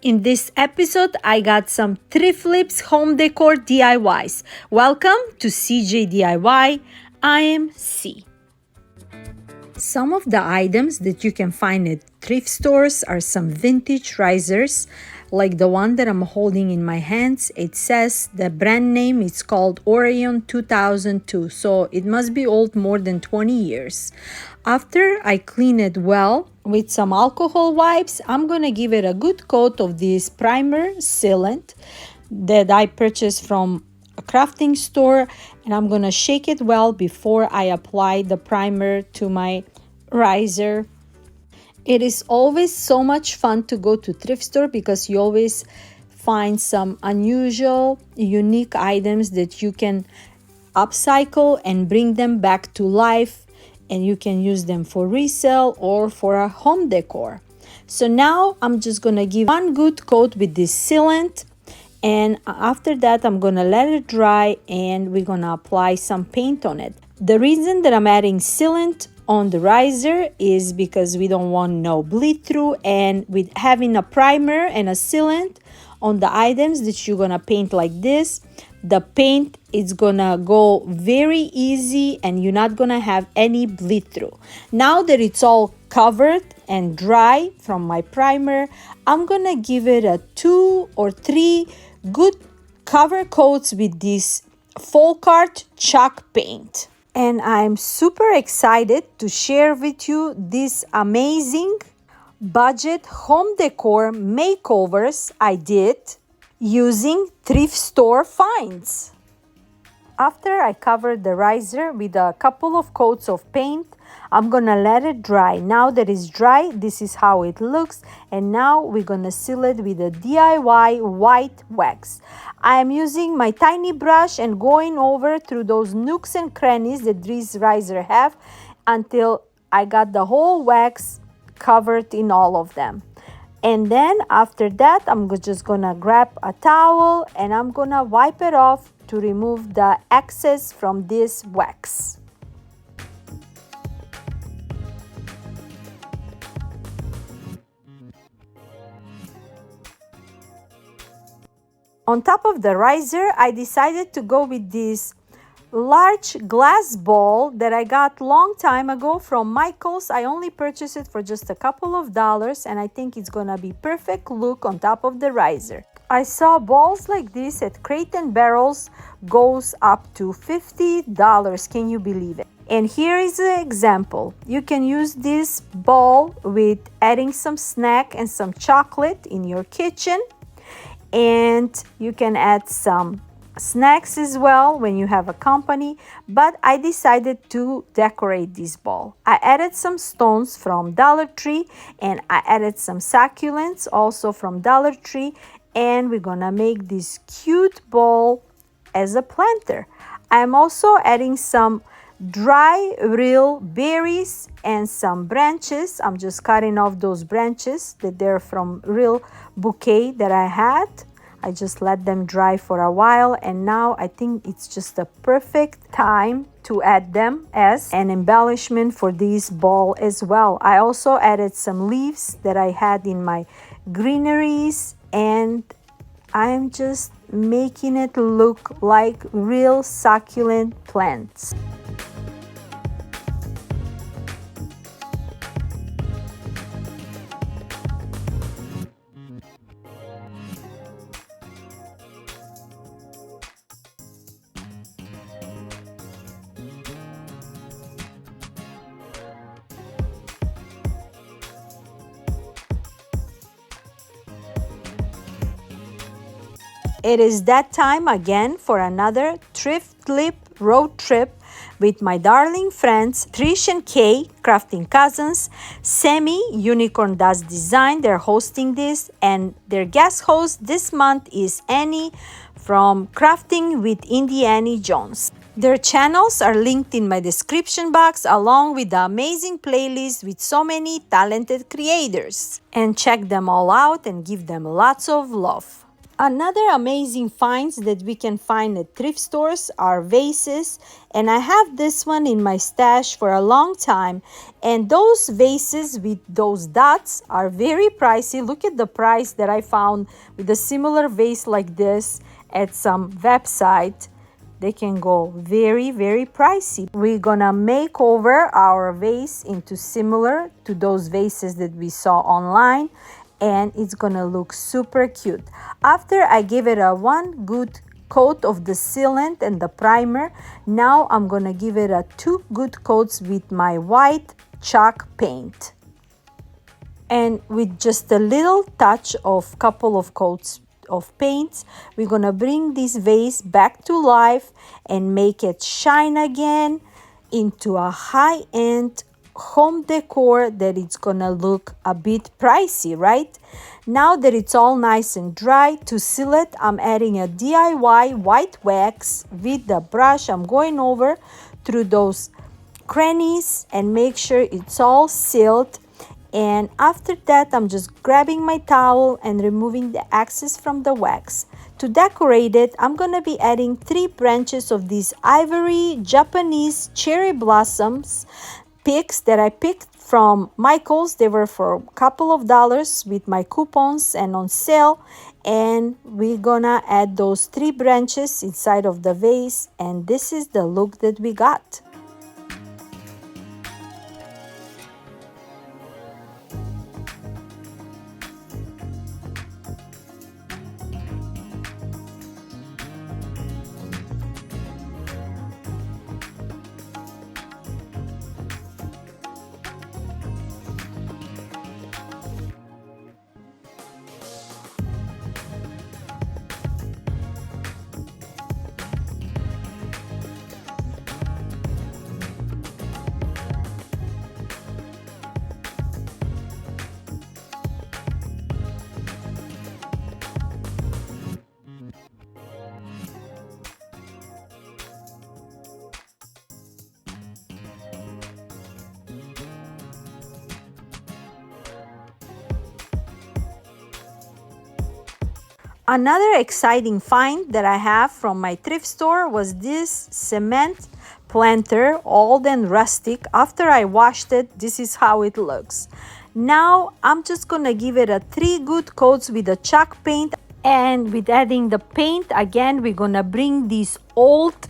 In this episode, I got some thrift flips home decor DIYs. Welcome to CJ DIY. I am C. Some of the items that you can find at thrift stores are some vintage risers, like the one that I'm holding in my hands. It says the brand name is called Orion 2002, so it must be old more than 20 years. After I clean it well with some alcohol wipes, I'm gonna give it a good coat of this primer sealant that I purchased from a crafting store, and I'm gonna shake it well before I apply the primer to my riser. It is always so much fun to go to thrift store because you always find some unusual, unique items that you can upcycle and bring them back to life, and you can use them for resale or for a home decor. So now I'm just gonna give one good coat with this sealant, and after that I'm gonna let it dry and we're gonna apply some paint on it. The reason that I'm adding sealant on the riser is because we don't want no bleed through, and with having a primer and a sealant on the items that you're gonna paint like this, the paint is gonna go very easy and you're not gonna have any bleed through. Now that it's all covered and dry from my primer, I'm gonna give it a 2 or 3 good cover coats with this folk art chalk paint. And I'm super excited to share with you these amazing budget home decor makeovers I did using thrift store finds. After I covered the riser with a couple of coats of paint, I'm gonna let it dry. Now that it's dry, this is how it looks, and now we're gonna seal it with a DIY white wax. I am using my tiny brush and going over through those nooks and crannies that these riser have until I got the whole wax covered in all of them. And then after that, I'm just gonna grab a towel and I'm gonna wipe it off to remove the excess from this wax. On top of the riser, I decided to go with this large glass bowl that I got long time ago from Michael's. I only purchased it for just a couple of dollars, and I think it's gonna be perfect look on top of the riser. I saw balls like this at Crate and Barrels goes up to $50. Can you believe it? And here is an example. You can use this ball with adding some snack and some chocolate in your kitchen, and you can add some snacks as well when you have a company. But I decided to decorate this ball. I added some stones from Dollar Tree, and I added some succulents also from Dollar Tree, and we're gonna make this cute ball as a planter. I'm also adding some dry real berries and some branches. I'm just cutting off those branches that they're from real bouquet that I had. I just let them dry for a while, and now I think it's just a perfect time to add them as an embellishment for this ball as well. I also added some leaves that I had in my greeneries, and I'm just making it look like real succulent plants. It is that time again for another thrift flip road trip with my darling friends Trish and Kay, crafting cousins, Sammie, Unicorn Does Design. They're hosting this, and their guest host this month is Annie from Crafting with Indie Annie Jones. Their channels are linked in my description box, along with the amazing playlist with so many talented creators. And check them all out and give them lots of love. Another amazing finds that we can find at thrift stores are vases, and I have this one in my stash for a long time, and those vases with those dots are very pricey. Look at the price that I found with a similar vase like this at some website. They can go very, very pricey. We're gonna make over our vase into similar to those vases that we saw online, and it's gonna look super cute. After I give it a one good coat of the sealant and the primer, now I'm gonna give it a 2 good coats with my white chalk paint. And with just a little touch of couple of coats of paints, we're gonna bring this vase back to life and make it shine again into a high-end home decor that it's gonna look a bit pricey, right? Now that it's all nice and dry, to seal it, I'm adding a DIY white wax with the brush. I'm going over through those crannies and make sure it's all sealed. And after that, I'm just grabbing my towel and removing the excess from the wax. To decorate it, I'm gonna be adding 3 branches of these ivory Japanese cherry blossoms picks that I picked from Michael's. They were for a couple of dollars with my coupons and on sale. And we're gonna add those 3 branches inside of the vase, and this is the look that we got. Another exciting find that I have from my thrift store was this cement planter, old and rustic. After I washed it, this is how it looks. Now I'm just gonna give it a 3 good coats with the chalk paint, and with adding the paint again, we're gonna bring this old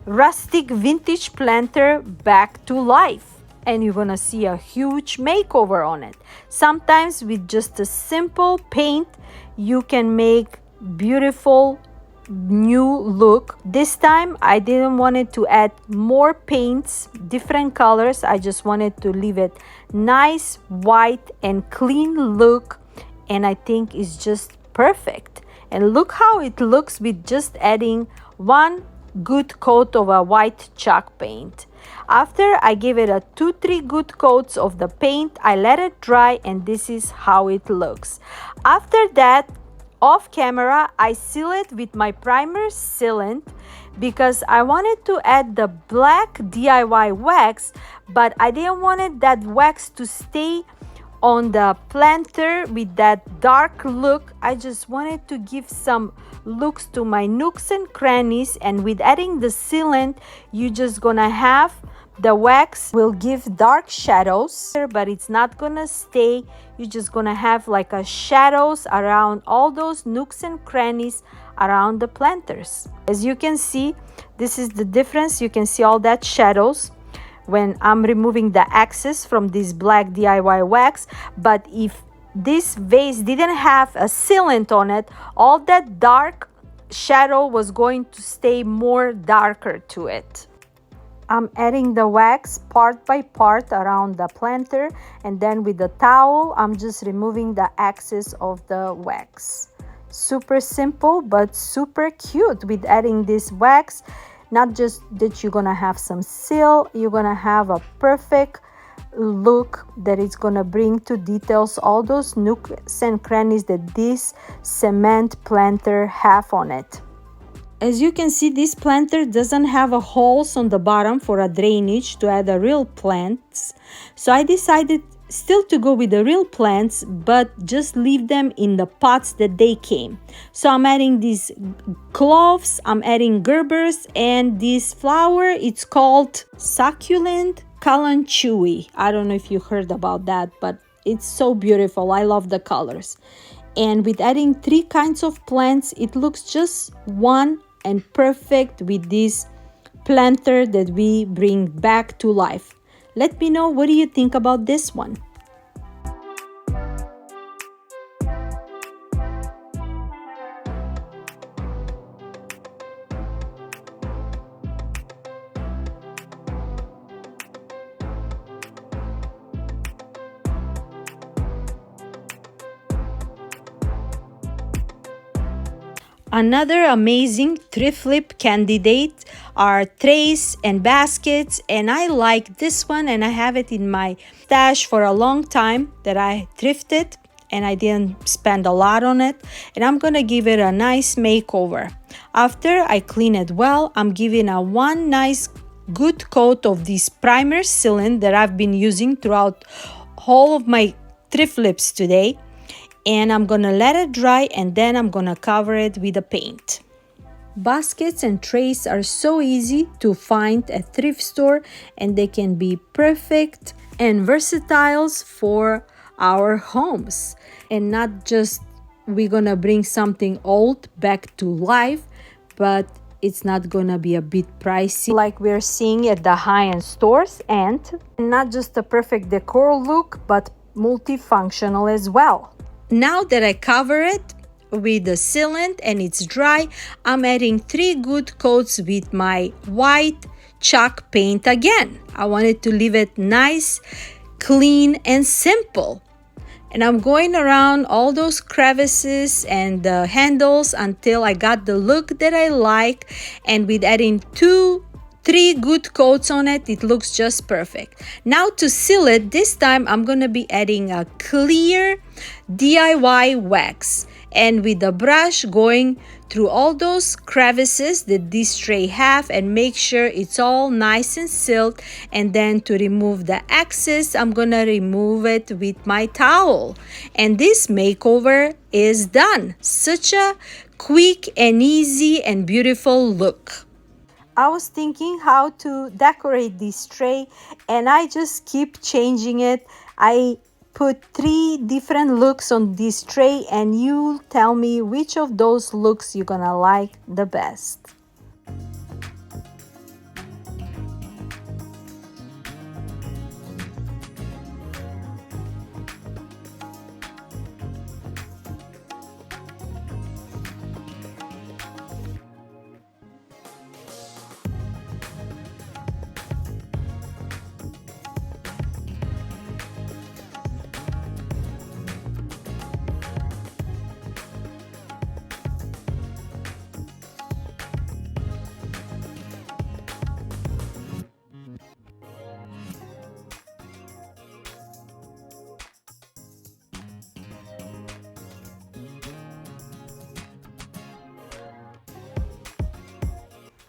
rustic vintage planter back to life, and you're gonna see a huge makeover on it. Sometimes with just a simple paint you can make beautiful new look. This time I didn't want it to add more paints, different colors. I just wanted to leave it nice, white and clean look, and I think it's just perfect. And look how it looks with just adding 1 good coat of a white chalk paint. After I give it a 2-3 good coats of the paint, I let it dry, and this is how it looks. After that, off camera, I seal it with my primer sealant because I wanted to add the black DIY wax, but I didn't want that wax to stay on the planter with that dark look. I just wanted to give some looks to my nooks and crannies, and with adding the sealant, you just gonna have the wax will give dark shadows, but it's not gonna stay. You're just gonna have like a shadows around all those nooks and crannies around the planters. As you can see, this is the difference. You can see all that shadows when I'm removing the excess from this black DIY wax. But if this vase didn't have a sealant on it, all that dark shadow was going to stay more darker to it. I'm adding the wax part by part around the planter, and then with the towel I'm just removing the excess of the wax. Super simple but super cute with adding this wax. Not just that you're gonna have some seal, you're gonna have a perfect look that it's gonna bring to details all those nooks and crannies that this cement planter have on it. As you can see, this planter doesn't have a holes on the bottom for a drainage to add a real plants. So I decided, still to go with the real plants, but just leave them in the pots that they came. So I'm adding these cloves, I'm adding gerbers, and this flower, it's called succulent kalanchoe. I don't know if you heard about that, but it's so beautiful. I love the colors. And with adding 3 kinds of plants, it looks just one and perfect with this planter that we bring back to life. Let me know, what do you think about this one? Another amazing thrift flip candidate are trays and baskets, and I like this one, and I have it in my stash for a long time that I thrifted, and I didn't spend a lot on it, and I'm gonna give it a nice makeover. After I clean it well, I'm giving a one nice good coat of this primer sealant that I've been using throughout all of my thrift flips today. And I'm gonna let it dry, and then I'm gonna cover it with a paint. Baskets and trays are so easy to find at thrift store, and they can be perfect and versatile for our homes. And not just we're gonna bring something old back to life, but it's not gonna be a bit pricey like we're seeing at the high-end stores, and not just a perfect decor look, but multifunctional as well. Now that I cover it with the sealant and it's dry, I'm adding 3 good coats with my white chalk paint again. I wanted to leave it nice, clean, and simple. And I'm going around all those crevices and the handles until I got the look that I like. And with adding 3 good coats on it, it looks just perfect. Now to seal it, this time I'm gonna be adding a clear DIY wax, and with the brush going through all those crevices that this tray have and make sure it's all nice and sealed. And then to remove the excess, I'm gonna remove it with my towel, and this makeover is done. Such a quick and easy and beautiful look. I was thinking how to decorate this tray, and I just keep changing it. I put 3 different looks on this tray, and you tell me which of those looks you're gonna like the best.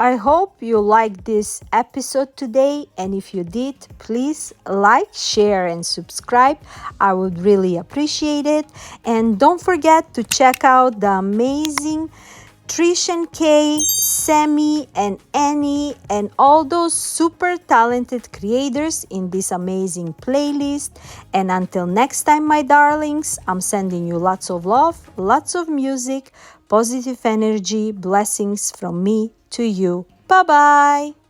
I hope you liked this episode today, and if you did, please like, share, and subscribe. I would really appreciate it. And don't forget to check out the amazing Trish and Kay, Sammie, and Annie, and all those super talented creators in this amazing playlist. And until next time, my darlings, I'm sending you lots of love, lots of music, positive energy, blessings from me to you. Bye-bye.